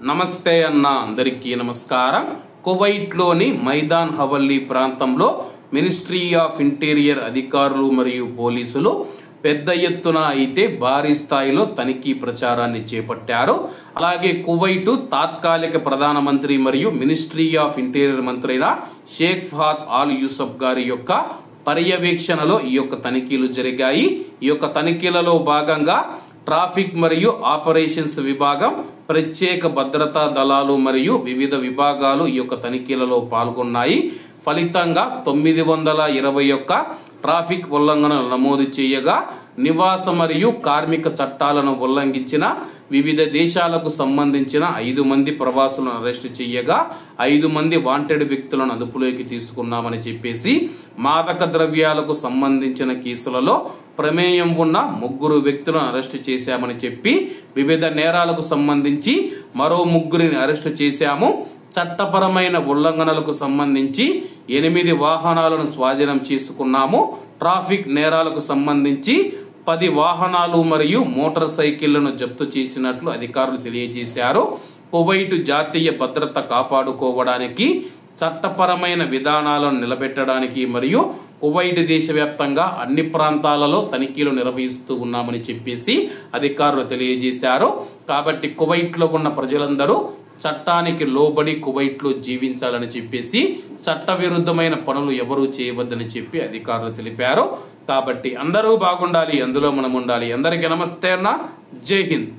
నమస్తే అన్న అందరికీ నమస్కారం. కువైట్లోని మైదాన్ హవల్లీ ప్రాంతంలో మినిస్ట్రీ ఆఫ్ ఇంటీరియర్ అధికారులు మరియు పోలీసులు పెద్ద ఎత్తున అయితే భారీ స్థాయిలో తనిఖీ ప్రచారాన్ని చేపట్టారు. అలాగే కువైట్ తాత్కాలిక ప్రధానమంత్రి మరియు మినిస్ట్రీ ఆఫ్ ఇంటీరియర్ మంత్రి అయిన షేక్ ఫహద్ ఆల్ యూసఫ్ గారి యొక్క పర్యవేక్షణలో ఈ యొక్క తనిఖీలు జరిగాయి. ఈ యొక్క తనిఖీలలో భాగంగా ట్రాఫిక్ మరియు ఆపరేషన్స్ విభాగం, ప్రత్యేక భద్రతా దళాలు మరియు వివిధ విభాగాలు ఈ యొక్క తనిఖీలలో పాల్గొన్నాయి. ఫలితంగా 921 ట్రాఫిక్ ఉల్లంఘనలు నమోదు చేయగా నివాస మరియు కార్మిక చట్టాలను ఉల్లంఘించిన వివిధ దేశాలకు సంబంధించిన 5 మంది ప్రవాసులను అరెస్టు చేయగా 5 మంది వాంటెడ్ వ్యక్తులను అదుపులోకి తీసుకున్నామని చెప్పేసి, మాదక ద్రవ్యాలకు సంబంధించిన కేసులలో ప్రమేయం ఉన్న 3 వ్యక్తులను అరెస్టు చేశామని చెప్పి, వివిధ నేరాలకు సంబంధించి మరో 3 అరెస్టు చేశాము. చట్టపరమైన ఉల్లంఘనలకు సంబంధించి 8 వాహనాలను స్వాధీనం చేసుకున్నాము. ట్రాఫిక్ నేరాలకు సంబంధించి 10 వాహనాలు మరియు మోటార్ సైకిళ్లను జప్తు చేసినట్లు అధికారులు తెలియజేశారు. కువైట్ జాతీయ భద్రత కాపాడుకోవడానికి, చట్టపరమైన విధానాలను నిలబెట్టడానికి మరియు కువైట్ దేశవ్యాప్తంగా అన్ని ప్రాంతాలలో తనిఖీలు నిర్వహిస్తూ ఉన్నామని చెప్పేసి అధికారులు తెలియజేశారు. కాబట్టి కువైట్లో ఉన్న ప్రజలందరూ చట్టానికి లోబడి కువైట్లో జీవించాలని చెప్పేసి, చట్టవిరుద్ధమైన పనులు ఎవరూ చేయవద్దని చెప్పి అధికారులు తెలిపారు. కాబట్టి అందరూ బాగుండాలి, అందులో మనం ఉండాలి. అందరికీ నమస్తే అన్న, జై హింద్.